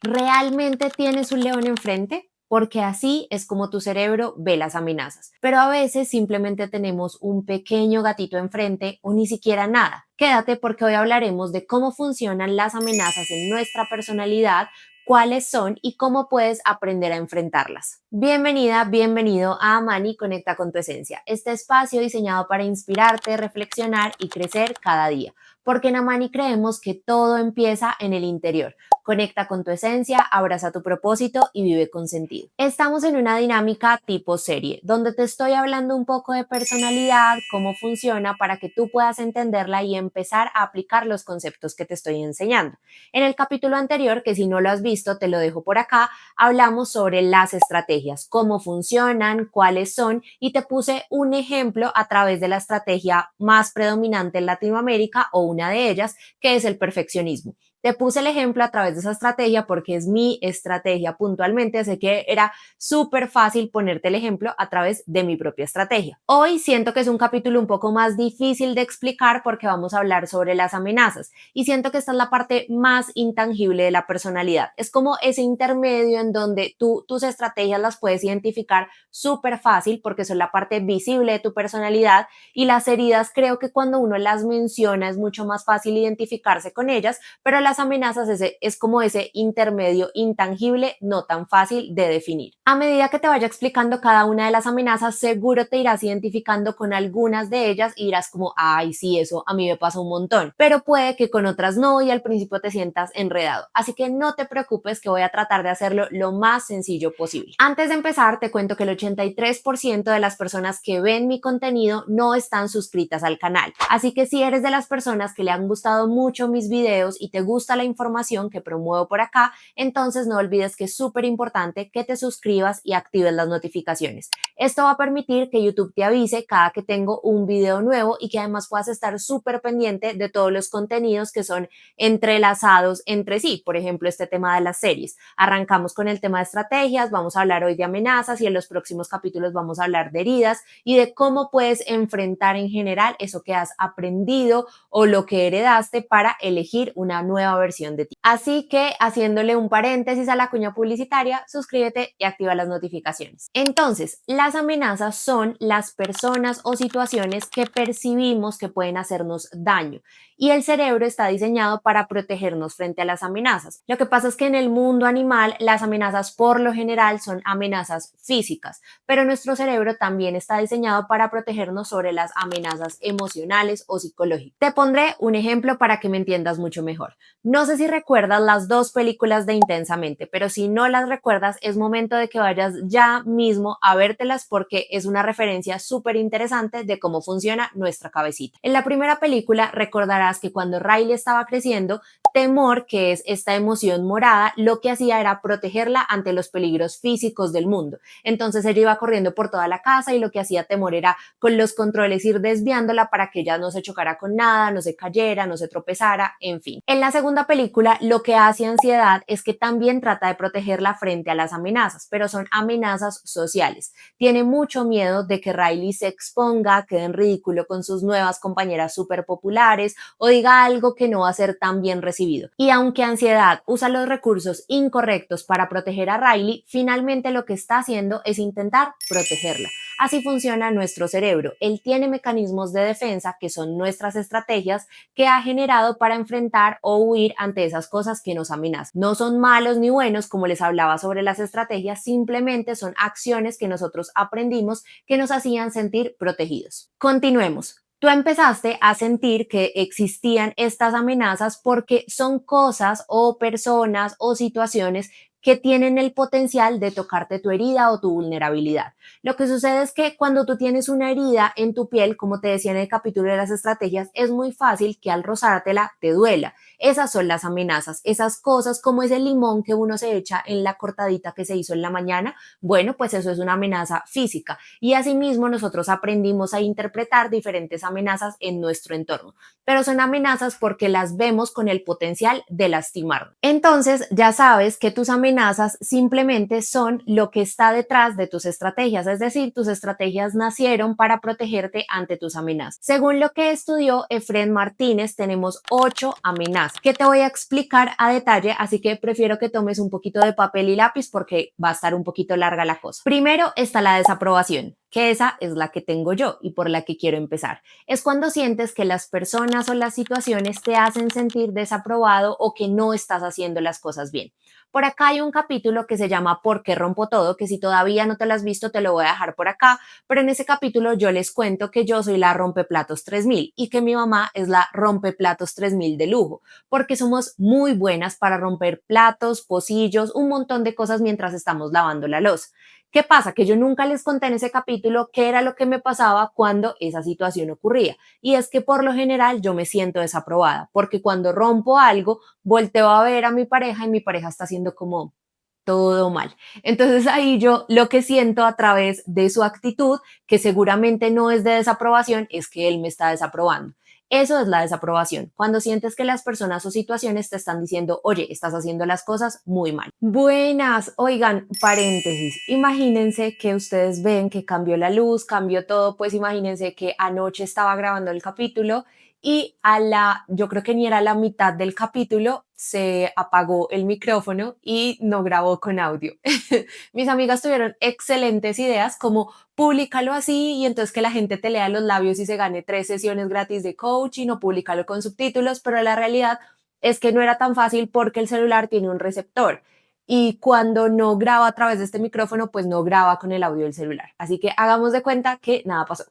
¿Realmente tienes un león enfrente? Porque así es como tu cerebro ve las amenazas. Pero a veces simplemente tenemos un pequeño gatito enfrente o ni siquiera nada. Quédate porque hoy hablaremos de cómo funcionan las amenazas en nuestra personalidad, cuáles son y cómo puedes aprender a enfrentarlas. Bienvenida, bienvenido a Amani Conecta con tu Esencia, este espacio diseñado para inspirarte, reflexionar y crecer cada día. Porque en Amani creemos que todo empieza en el interior. Conecta con tu esencia, abraza tu propósito y vive con sentido. Estamos en una dinámica tipo serie, donde te estoy hablando un poco de personalidad, cómo funciona para que tú puedas entenderla y empezar a aplicar los conceptos que te estoy enseñando. En el capítulo anterior, que si no lo has visto, te lo dejo por acá, hablamos sobre las estrategias, cómo funcionan, cuáles son y te puse un ejemplo a través de la estrategia más predominante en Latinoamérica o una de ellas, que es el perfeccionismo. Te puse el ejemplo a través de esa estrategia porque es mi estrategia puntualmente, así que era súper fácil ponerte el ejemplo a través de mi propia estrategia. Hoy siento que es un capítulo un poco más difícil de explicar porque vamos a hablar sobre las amenazas y siento que esta es la parte más intangible de la personalidad. Es como ese intermedio en donde tú tus estrategias las puedes identificar súper fácil porque son la parte visible de tu personalidad y las heridas creo que cuando uno las menciona es mucho más fácil identificarse con ellas, pero las amenazas es como ese intermedio intangible no tan fácil de definir. A medida que te vaya explicando cada una de las amenazas, seguro te irás identificando con algunas de ellas y dirás como, ay, sí, eso a mí me pasa un montón, pero puede que con otras no y al principio te sientas enredado. Así que no te preocupes que voy a tratar de hacerlo lo más sencillo posible. Antes de empezar, te cuento que el 83% de las personas que ven mi contenido no están suscritas al canal. Así que si eres de las personas que le han gustado mucho mis videos y te gusta la información que promuevo por acá, entonces no olvides que es súper importante que te suscribas y actives las notificaciones. Esto va a permitir que YouTube te avise cada que tengo un video nuevo y que además puedas estar súper pendiente de todos los contenidos que son entrelazados entre sí. Por ejemplo, este tema de las series. Arrancamos con el tema de estrategias, vamos a hablar hoy de amenazas y en los próximos capítulos vamos a hablar de heridas y de cómo puedes enfrentar en general eso que has aprendido o lo que heredaste para elegir una nueva versión de ti. Así que, haciéndole un paréntesis a la cuña publicitaria, suscríbete y activa las notificaciones. Entonces, las amenazas son las personas o situaciones que percibimos que pueden hacernos daño y el cerebro está diseñado para protegernos frente a las amenazas. Lo que pasa es que en el mundo animal las amenazas por lo general son amenazas físicas, pero nuestro cerebro también está diseñado para protegernos sobre las amenazas emocionales o psicológicas. Te pondré un ejemplo para que me entiendas mucho mejor. No sé si recuerdas las dos películas de Intensamente, pero si no las recuerdas, es momento de que vayas ya mismo a vértelas porque es una referencia súper interesante de cómo funciona nuestra cabecita. En la primera película recordarás que cuando Riley estaba creciendo, temor, que es esta emoción morada, lo que hacía era protegerla ante los peligros físicos del mundo. Entonces ella iba corriendo por toda la casa y lo que hacía temor era con los controles ir desviándola para que ella no se chocara con nada, no se cayera, no se tropezara, en fin. En la segunda película, lo que hace ansiedad es que también trata de protegerla frente a las amenazas, pero son amenazas sociales. Tiene mucho miedo de que Riley se exponga, quede en ridículo con sus nuevas compañeras súper populares o diga algo que no va a ser tan bien recibido. Y aunque ansiedad usa los recursos incorrectos para proteger a Riley, finalmente lo que está haciendo es intentar protegerla. Así funciona nuestro cerebro. Él tiene mecanismos de defensa que son nuestras estrategias que ha generado para enfrentar o huir ante esas cosas que nos amenazan. No son malos ni buenos, como les hablaba sobre las estrategias, simplemente son acciones que nosotros aprendimos que nos hacían sentir protegidos. Continuemos. Tú empezaste a sentir que existían estas amenazas porque son cosas o personas o situaciones que tienen el potencial de tocarte tu herida o tu vulnerabilidad. Lo que sucede es que cuando tú tienes una herida en tu piel, como te decía en el capítulo de las estrategias, es muy fácil que al rozártela te duela. Esas son las amenazas, esas cosas como ese limón que uno se echa en la cortadita que se hizo en la mañana. Bueno, pues eso es una amenaza física y asimismo nosotros aprendimos a interpretar diferentes amenazas en nuestro entorno, pero son amenazas porque las vemos con el potencial de lastimarnos. Entonces ya sabes que tus amenazas amenazas simplemente son lo que está detrás de tus estrategias, es decir, tus estrategias nacieron para protegerte ante tus amenazas. Según lo que estudió Efren Martínez, tenemos 8 amenazas que te voy a explicar a detalle, así que prefiero que tomes un poquito de papel y lápiz porque va a estar un poquito larga la cosa. Primero está la desaprobación, que esa es la que tengo yo y por la que quiero empezar. Es cuando sientes que las personas o las situaciones te hacen sentir desaprobado o que no estás haciendo las cosas bien. Por acá hay un capítulo que se llama ¿Por qué rompo todo? Que si todavía no te lo has visto te lo voy a dejar por acá, pero en ese capítulo yo les cuento que yo soy la rompeplatos 3000 y que mi mamá es la rompeplatos 3000 de lujo, porque somos muy buenas para romper platos, pocillos, un montón de cosas mientras estamos lavando la loza. ¿Qué pasa? Que yo nunca les conté en ese capítulo qué era lo que me pasaba cuando esa situación ocurría. Y es que por lo general yo me siento desaprobada, porque cuando rompo algo, volteo a ver a mi pareja y mi pareja está haciendo como todo mal. Entonces ahí yo lo que siento a través de su actitud, que seguramente no es de desaprobación, es que él me está desaprobando. Eso es la desaprobación, cuando sientes que las personas o situaciones te están diciendo, oye, estás haciendo las cosas muy mal. Buenas, oigan, paréntesis, imagínense que ustedes ven que cambió la luz, cambió todo, pues imagínense que anoche estaba grabando el capítulo y yo creo que ni era la mitad del capítulo, se apagó el micrófono y no grabó con audio. Mis amigas tuvieron excelentes ideas como públicalo así y entonces que la gente te lea los labios y se gane 3 sesiones gratis de coaching o públicalo con subtítulos, pero la realidad es que no era tan fácil porque el celular tiene un receptor y cuando no graba a través de este micrófono, pues no graba con el audio del celular. Así que hagamos de cuenta que nada pasó.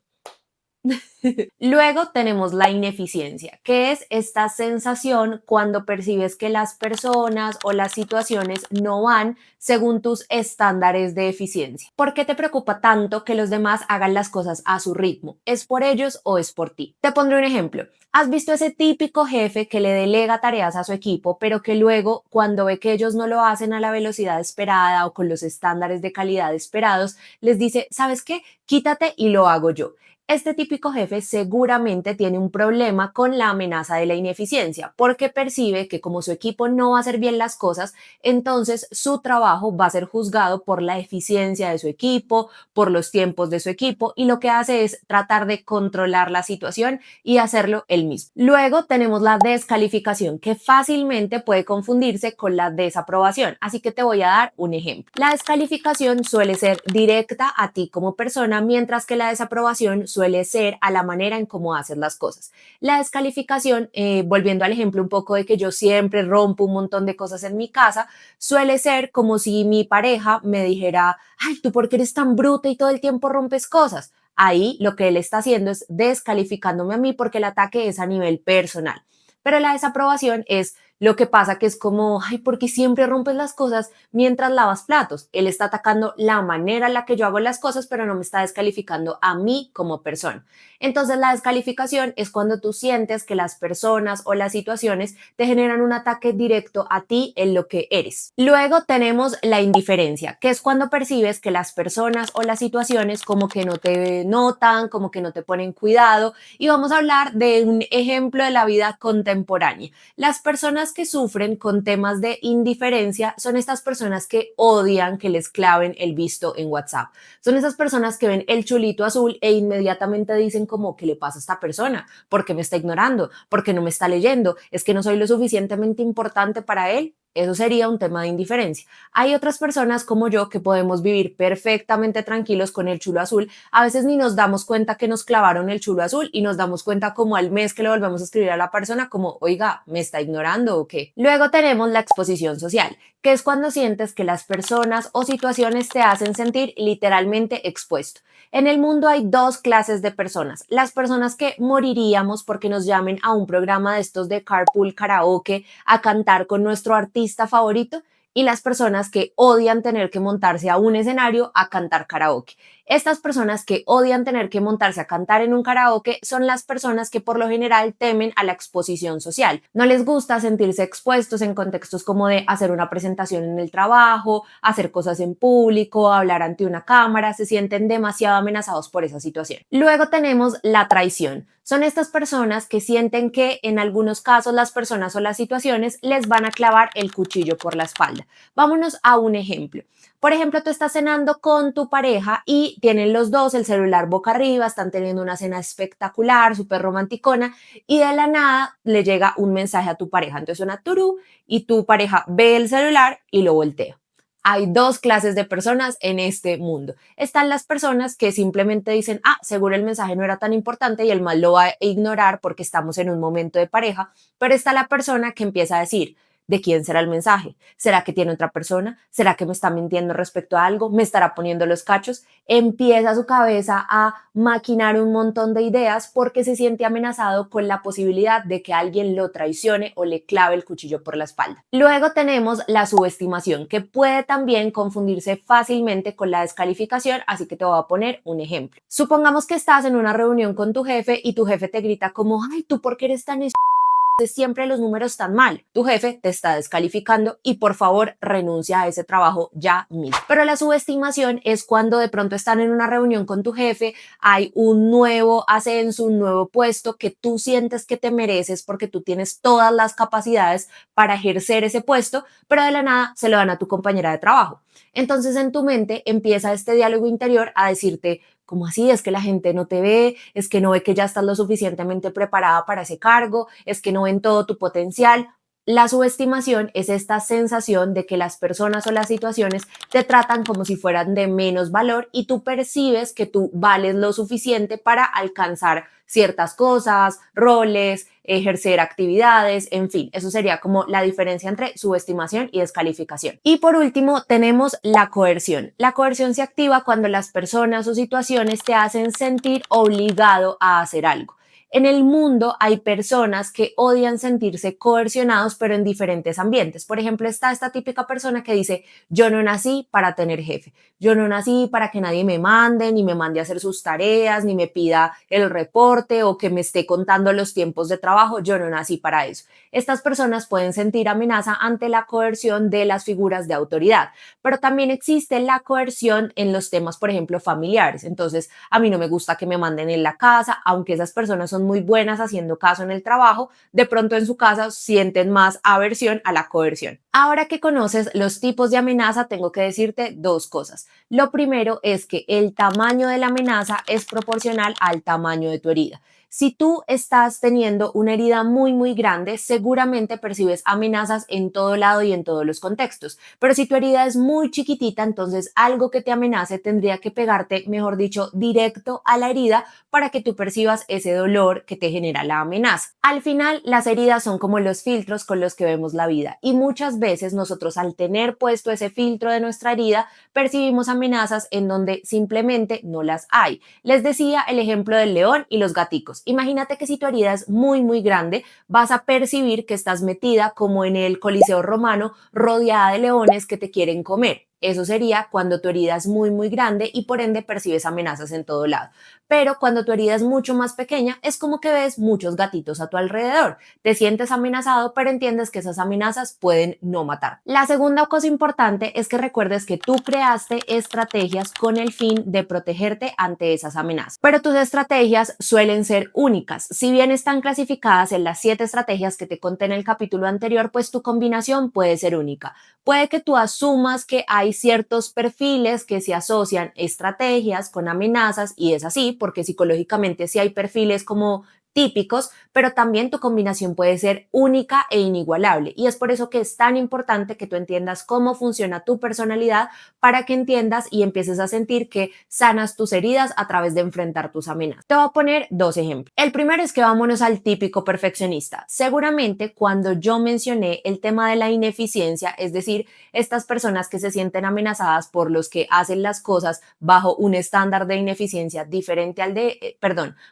Luego tenemos la ineficiencia, que es esta sensación cuando percibes que las personas o las situaciones no van según tus estándares de eficiencia. ¿Por qué te preocupa tanto que los demás hagan las cosas a su ritmo? ¿Es por ellos o es por ti? Te pondré un ejemplo. ¿Has visto ese típico jefe que le delega tareas a su equipo, pero que luego, cuando ve que ellos no lo hacen a la velocidad esperada o con los estándares de calidad esperados, les dice, ¿sabes qué? Quítate y lo hago yo? Este típico jefe seguramente tiene un problema con la amenaza de la ineficiencia porque percibe que como su equipo no va a hacer bien las cosas, entonces su trabajo va a ser juzgado por la eficiencia de su equipo, por los tiempos de su equipo y lo que hace es tratar de controlar la situación y hacerlo él mismo. Luego tenemos la descalificación que fácilmente puede confundirse con la desaprobación, así que te voy a dar un ejemplo. La descalificación suele ser directa a ti como persona, mientras que la desaprobación suele ser a la manera en cómo haces las cosas. La descalificación, volviendo al ejemplo un poco de que yo siempre rompo un montón de cosas en mi casa, suele ser como si mi pareja me dijera, ay, ¿tú por qué eres tan bruta y todo el tiempo rompes cosas? Ahí lo que él está haciendo es descalificándome a mí porque el ataque es a nivel personal. Pero la desaprobación es lo que pasa que es como, ay, ¿por qué siempre rompes las cosas mientras lavas platos? Él está atacando la manera en la que yo hago las cosas, pero no me está descalificando a mí como persona. Entonces la descalificación es cuando tú sientes que las personas o las situaciones te generan un ataque directo a ti en lo que eres. Luego tenemos la indiferencia, que es cuando percibes que las personas o las situaciones como que no te notan, como que no te ponen cuidado. Y vamos a hablar de un ejemplo de la vida contemporánea. Las personas que sufren con temas de indiferencia son estas personas que odian que les claven el visto en WhatsApp. Son esas personas que ven el chulito azul e inmediatamente dicen como, ¿qué le pasa a esta persona? ¿Por qué me está ignorando? ¿Por qué no me está leyendo? ¿Es que no soy lo suficientemente importante para él? Eso sería un tema de indiferencia. Hay otras personas como yo que podemos vivir perfectamente tranquilos con el chulo azul. A veces ni nos damos cuenta que nos clavaron el chulo azul y nos damos cuenta como al mes que le volvemos a escribir a la persona como, oiga, ¿me está ignorando o qué? Luego tenemos la exposición social, que es cuando sientes que las personas o situaciones te hacen sentir literalmente expuesto. En el mundo hay 2 clases de personas. Las personas que moriríamos porque nos llamen a un programa de estos de carpool karaoke a cantar con nuestro artista favorito y las personas que odian tener que montarse a un escenario a cantar karaoke. Estas personas que odian tener que montarse a cantar en un karaoke son las personas que por lo general temen a la exposición social. No les gusta sentirse expuestos en contextos como de hacer una presentación en el trabajo, hacer cosas en público, hablar ante una cámara, se sienten demasiado amenazados por esa situación. Luego tenemos la traición. Son estas personas que sienten que en algunos casos las personas o las situaciones les van a clavar el cuchillo por la espalda. Vámonos a un ejemplo. Por ejemplo, tú estás cenando con tu pareja y tienen los dos el celular boca arriba, están teniendo una cena espectacular, súper romanticona, y de la nada le llega un mensaje a tu pareja. Entonces suena turú y tu pareja ve el celular y lo voltea. Hay dos clases de personas en este mundo. Están las personas que simplemente dicen, seguro el mensaje no era tan importante y el mal lo va a ignorar porque estamos en un momento de pareja, pero está la persona que empieza a decir, ¿de quién será el mensaje? ¿Será que tiene otra persona? ¿Será que me está mintiendo respecto a algo? ¿Me estará poniendo los cachos? Empieza su cabeza a maquinar un montón de ideas porque se siente amenazado con la posibilidad de que alguien lo traicione o le clave el cuchillo por la espalda. Luego tenemos la subestimación, que puede también confundirse fácilmente con la descalificación, así que te voy a poner un ejemplo. Supongamos que estás en una reunión con tu jefe y tu jefe te grita como, ay, ¿tú por qué eres tan siempre los números tan mal? Tu jefe te está descalificando y por favor renuncia a ese trabajo ya mismo. Pero la subestimación es cuando de pronto están en una reunión con tu jefe, hay un nuevo ascenso, un nuevo puesto que tú sientes que te mereces porque tú tienes todas las capacidades para ejercer ese puesto, pero de la nada se lo dan a tu compañera de trabajo. Entonces en tu mente empieza este diálogo interior a decirte, ¿cómo así? Es que la gente no te ve, es que no ve que ya estás lo suficientemente preparada para ese cargo, es que no ven todo tu potencial. La subestimación es esta sensación de que las personas o las situaciones te tratan como si fueran de menos valor y tú percibes que tú vales lo suficiente para alcanzar ciertas cosas, roles, ejercer actividades, en fin, eso sería como la diferencia entre subestimación y descalificación. Y por último, tenemos la coerción. La coerción se activa cuando las personas o situaciones te hacen sentir obligado a hacer algo. En el mundo hay personas que odian sentirse coercionados, pero en diferentes ambientes. Por ejemplo, está esta típica persona que dice, yo no nací para tener jefe, yo no nací para que nadie me mande, ni me mande a hacer sus tareas, ni me pida el reporte o que me esté contando los tiempos de trabajo, yo no nací para eso. Estas personas pueden sentir amenaza ante la coerción de las figuras de autoridad, pero también existe la coerción en los temas, por ejemplo, familiares. Entonces, a mí no me gusta que me manden en la casa, aunque esas personas son muy buenas haciendo caso en el trabajo, de pronto en su casa sienten más aversión a la coerción. Ahora que conoces los tipos de amenaza, tengo que decirte dos cosas. Lo primero es que el tamaño de la amenaza es proporcional al tamaño de tu herida. Si tú estás teniendo una herida muy grande, seguramente percibes amenazas en todo lado y en todos los contextos. Pero si tu herida es muy chiquitita, entonces algo que te amenace tendría que pegarte, mejor dicho, directo a la herida para que tú percibas ese dolor que te genera la amenaza. Al final, las heridas son como los filtros con los que vemos la vida y muchas veces nosotros, al tener puesto ese filtro de nuestra herida, percibimos amenazas en donde simplemente no las hay. Les decía el ejemplo del león y los gaticos. Imagínate que si tu herida es muy grande, vas a percibir que estás metida como en el Coliseo romano, rodeada de leones que te quieren comer. Eso sería cuando tu herida es muy grande y por ende percibes amenazas en todo lado. Pero cuando tu herida es mucho más pequeña, es como que ves muchos gatitos a tu alrededor. Te sientes amenazado, pero entiendes que esas amenazas pueden no matar. La segunda cosa importante es que recuerdes que tú creaste estrategias con el fin de protegerte ante esas amenazas. Pero tus estrategias suelen ser únicas. Si bien están clasificadas en las 7 estrategias que te conté en el capítulo anterior, pues tu combinación puede ser única. Puede que tú asumas que hay ciertos perfiles que se asocian estrategias con amenazas y es así, porque psicológicamente sí hay perfiles como típicos, pero también tu combinación puede ser única e inigualable y es por eso que es tan importante que tú entiendas cómo funciona tu personalidad para que entiendas y empieces a sentir que sanas tus heridas a través de enfrentar tus amenazas. Te voy a poner 2 ejemplos. El primero es que vámonos al típico perfeccionista. Seguramente cuando yo mencioné el tema de la ineficiencia, es decir, estas personas que se sienten amenazadas por los que hacen las cosas bajo un estándar de ineficiencia diferente al de,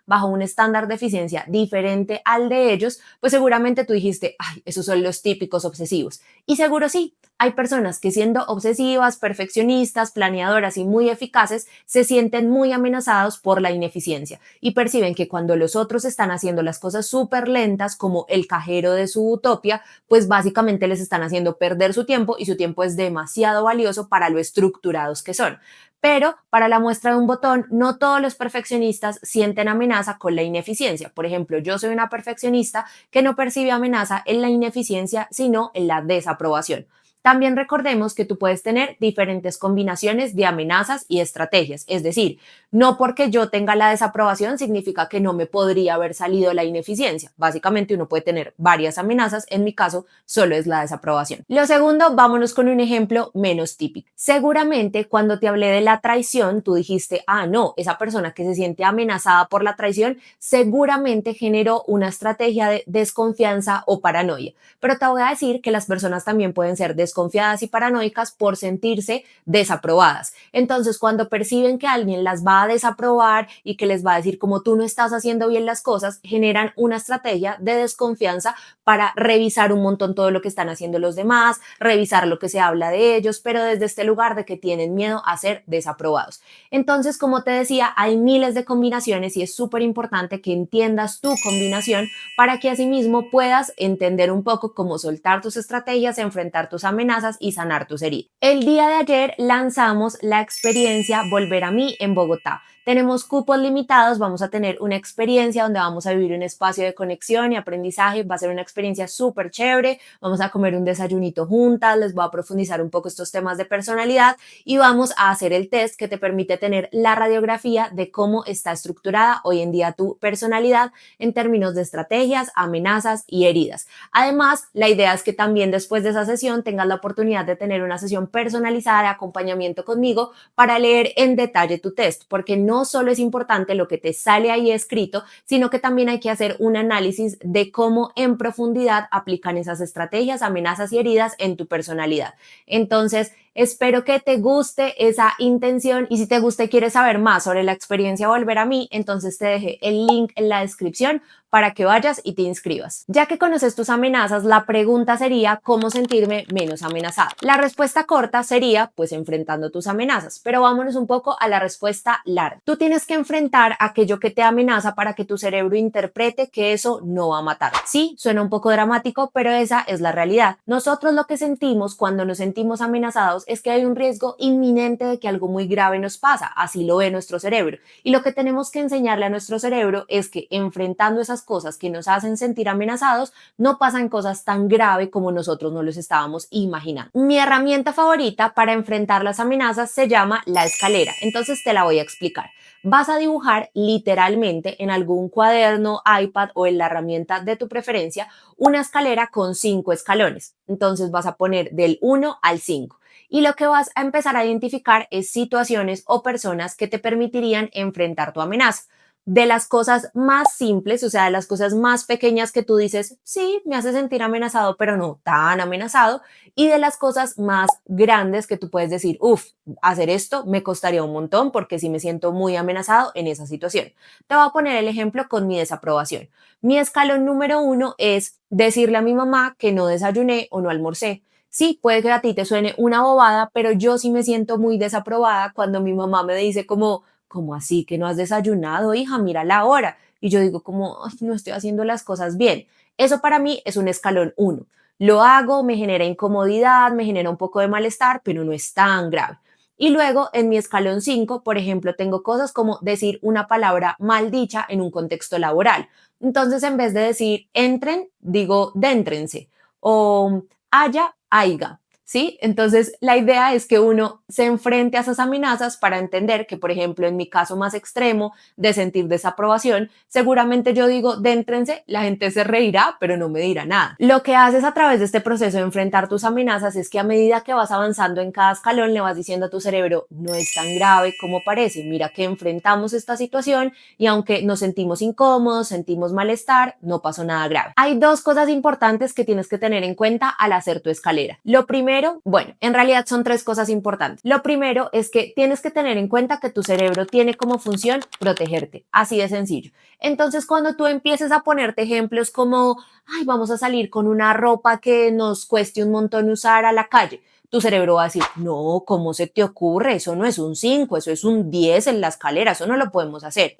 bajo un estándar de eficiencia diferente diferente al de ellos, pues seguramente tú dijiste, ay, esos son los típicos obsesivos. Y seguro sí, hay personas que siendo obsesivas, perfeccionistas, planeadoras y muy eficaces, se sienten muy amenazados por la ineficiencia y perciben que cuando los otros están haciendo las cosas súper lentas, como el cajero de su utopia, pues básicamente les están haciendo perder su tiempo y su tiempo es demasiado valioso para lo estructurados que son. Pero para la muestra de un botón, no todos los perfeccionistas sienten amenaza con la ineficiencia. Por ejemplo, yo soy una perfeccionista que no percibe amenaza en la ineficiencia, sino en la desaprobación. También recordemos que tú puedes tener diferentes combinaciones de amenazas y estrategias, es decir, no porque yo tenga la desaprobación significa que no me podría haber salido la ineficiencia. Básicamente uno puede tener varias amenazas, en mi caso solo es la desaprobación. Lo segundo, vámonos con un ejemplo menos típico. Seguramente cuando te hablé de la traición, tú dijiste, ah, no, esa persona que se siente amenazada por la traición seguramente generó una estrategia de desconfianza o paranoia. Pero te voy a decir que las personas también pueden ser desconfiadas y paranoicas por sentirse desaprobadas. Entonces, cuando perciben que alguien las va a desaprobar y que les va a decir como tú no estás haciendo bien las cosas, generan una estrategia de desconfianza para revisar un montón todo lo que están haciendo los demás, revisar lo que se habla de ellos, pero desde este lugar de que tienen miedo a ser desaprobados. Entonces, como te decía, hay miles de combinaciones y es súper importante que entiendas tu combinación para que asimismo puedas entender un poco cómo soltar tus estrategias, enfrentar tus amenazas y sanar tus heridas. El día de ayer lanzamos la experiencia Volver a mí en Bogotá. Tenemos cupos limitados, vamos a tener una experiencia donde vamos a vivir un espacio de conexión y aprendizaje, va a ser una experiencia súper chévere, vamos a comer un desayunito juntas, les voy a profundizar un poco estos temas de personalidad y vamos a hacer el test que te permite tener la radiografía de cómo está estructurada hoy en día tu personalidad en términos de estrategias, amenazas y heridas. Además, la idea es que también después de esa sesión tengas la oportunidad de tener una sesión personalizada de acompañamiento conmigo para leer en detalle tu test, porque no solo es importante lo que te sale ahí escrito, sino que también hay que hacer un análisis de cómo en profundidad aplican esas estrategias, amenazas y heridas en tu personalidad. Entonces, espero que te guste esa intención y si te gusta y quieres saber más sobre la experiencia Volver a mí, entonces te dejé el link en la descripción para que vayas y te inscribas. Ya que conoces tus amenazas, la pregunta sería ¿cómo sentirme menos amenazada? La respuesta corta sería pues enfrentando tus amenazas, pero vámonos un poco a la respuesta larga. Tú tienes que enfrentar aquello que te amenaza para que tu cerebro interprete que eso no va a matar. Sí, suena un poco dramático, pero esa es la realidad. Nosotros lo que sentimos cuando nos sentimos amenazados es que hay un riesgo inminente de que algo muy grave nos pasa, así lo ve nuestro cerebro. Y lo que tenemos que enseñarle a nuestro cerebro es que enfrentando esas cosas que nos hacen sentir amenazados, no pasan cosas tan graves como nosotros no los estábamos imaginando. Mi herramienta favorita para enfrentar las amenazas se llama la escalera, entonces te la voy a explicar. Vas a dibujar literalmente en algún cuaderno, iPad o en la herramienta de tu preferencia una escalera con 5 escalones. Entonces vas a poner del 1 al 5. Y lo que vas a empezar a identificar es situaciones o personas que te permitirían enfrentar tu amenaza. De las cosas más simples, o sea, de las cosas más pequeñas que tú dices, sí, me hace sentir amenazado, pero no tan amenazado, y de las cosas más grandes que tú puedes decir, uff, hacer esto me costaría un montón porque sí me siento muy amenazado en esa situación. Te voy a poner el ejemplo con mi desaprobación. Mi escalón número 1 es decirle a mi mamá que no desayuné o no almorcé. Sí, puede que a ti te suene una bobada, pero yo sí me siento muy desaprobada cuando mi mamá me dice como, ¿cómo así que no has desayunado, hija? Mira la hora. Y yo digo como, "Ay, no estoy haciendo las cosas bien". Eso para mí es un escalón 1. Lo hago, me genera incomodidad, me genera un poco de malestar, pero no es tan grave. Y luego en mi escalón 5, por ejemplo, tengo cosas como decir una palabra mal dicha en un contexto laboral. Entonces, en vez de decir entren, digo déntrense o haya, aiga. ¿Sí? Entonces, la idea es que uno se enfrente a esas amenazas para entender que, por ejemplo, en mi caso más extremo de sentir desaprobación, seguramente yo digo, déntrense, la gente se reirá, pero no me dirá nada. Lo que haces a través de este proceso de enfrentar tus amenazas es que a medida que vas avanzando en cada escalón, le vas diciendo a tu cerebro, no es tan grave como parece, mira que enfrentamos esta situación y aunque nos sentimos incómodos, sentimos malestar, no pasó nada grave. Hay dos cosas importantes que tienes que tener en cuenta al hacer tu escalera. Lo primero Pero bueno, en realidad son tres cosas importantes. Lo primero es que tienes que tener en cuenta que tu cerebro tiene como función protegerte, así de sencillo. Entonces, cuando tú empieces a ponerte ejemplos como, ay, vamos a salir con una ropa que nos cueste un montón usar a la calle, tu cerebro va a decir, no, ¿cómo se te ocurre? Eso no es un 5, eso es un 10 en la escalera, eso no lo podemos hacer.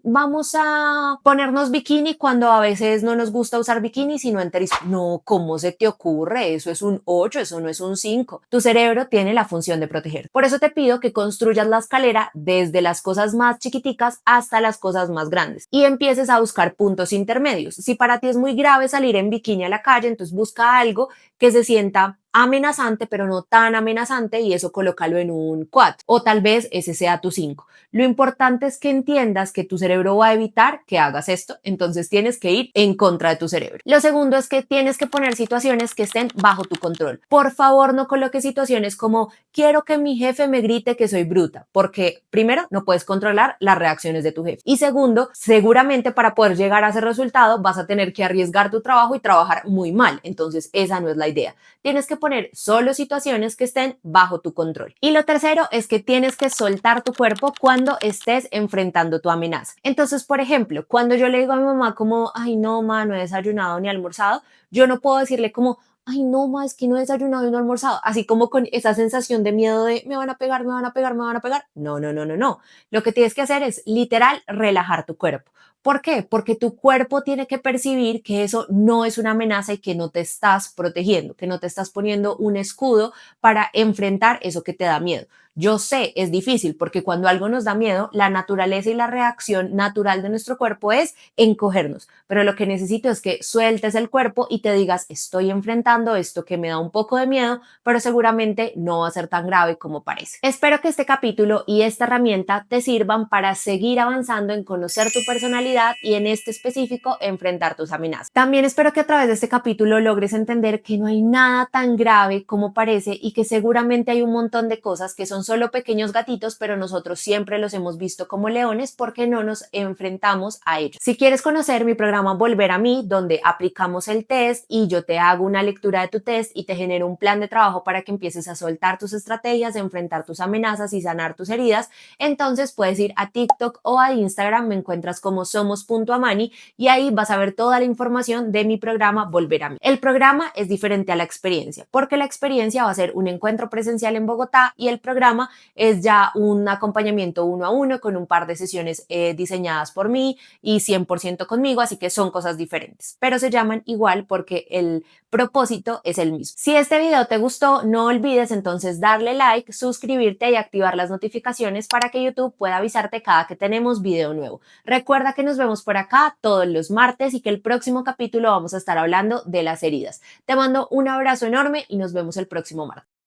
Vamos a ponernos bikini cuando a veces no nos gusta usar bikini, sino enteris. No, ¿cómo se te ocurre? Eso es un 8, eso no es un 5. Tu cerebro tiene la función de proteger. Por eso te pido que construyas la escalera desde las cosas más chiquiticas hasta las cosas más grandes y empieces a buscar puntos intermedios. Si para ti es muy grave salir en bikini a la calle, entonces busca algo que se sienta amenazante, pero no tan amenazante, y eso colócalo en un 4. O tal vez ese sea tu 5. Lo importante es que entiendas que tu cerebro va a evitar que hagas esto, entonces tienes que ir en contra de tu cerebro. Lo segundo es que tienes que poner situaciones que estén bajo tu control. Por favor, no coloques situaciones como quiero que mi jefe me grite que soy bruta, porque primero, no puedes controlar las reacciones de tu jefe. Y segundo, seguramente para poder llegar a ese resultado vas a tener que arriesgar tu trabajo y trabajar muy mal. Entonces, esa no es la idea. Tienes que poner solo situaciones que estén bajo tu control. Y lo tercero es que tienes que soltar tu cuerpo cuando estés enfrentando tu amenaza. Entonces, por ejemplo, cuando yo le digo a mi mamá como, ay no, ma, no he desayunado ni almorzado, yo no puedo decirle como, ay no, ma, es que no he desayunado y no he almorzado, así como con esa sensación de miedo de me van a pegar, me van a pegar, me van a pegar. No, no, no, no, no. Lo que tienes que hacer es literal relajar tu cuerpo. ¿Por qué? Porque tu cuerpo tiene que percibir que eso no es una amenaza y que no te estás protegiendo, que no te estás poniendo un escudo para enfrentar eso que te da miedo. Yo sé, es difícil porque cuando algo nos da miedo, la naturaleza y la reacción natural de nuestro cuerpo es encogernos, pero lo que necesito es que sueltes el cuerpo y te digas, estoy enfrentando esto que me da un poco de miedo, pero seguramente no va a ser tan grave como parece. Espero que este capítulo y esta herramienta te sirvan para seguir avanzando en conocer tu personalidad y en este específico enfrentar tus amenazas. También espero que a través de este capítulo logres entender que no hay nada tan grave como parece y que seguramente hay un montón de cosas que son solo pequeños gatitos, pero nosotros siempre los hemos visto como leones porque no nos enfrentamos a ellos. Si quieres conocer mi programa Volver a mí, donde aplicamos el test y yo te hago una lectura de tu test y te genero un plan de trabajo para que empieces a soltar tus estrategias, enfrentar tus amenazas y sanar tus heridas, entonces puedes ir a TikTok o a Instagram, me encuentras como somos.amani y ahí vas a ver toda la información de mi programa Volver a mí. El programa es diferente a la experiencia, porque la experiencia va a ser un encuentro presencial en Bogotá y el programa es ya un acompañamiento 1 a 1 con un par de sesiones diseñadas por mí y 100% conmigo, así que son cosas diferentes, pero se llaman igual porque el propósito es el mismo. Si este video te gustó, no olvides entonces darle like, suscribirte y activar las notificaciones para que YouTube pueda avisarte cada que tenemos video nuevo. Recuerda que nos vemos por acá todos los martes y que el próximo capítulo vamos a estar hablando de las heridas. Te mando un abrazo enorme y nos vemos el próximo martes.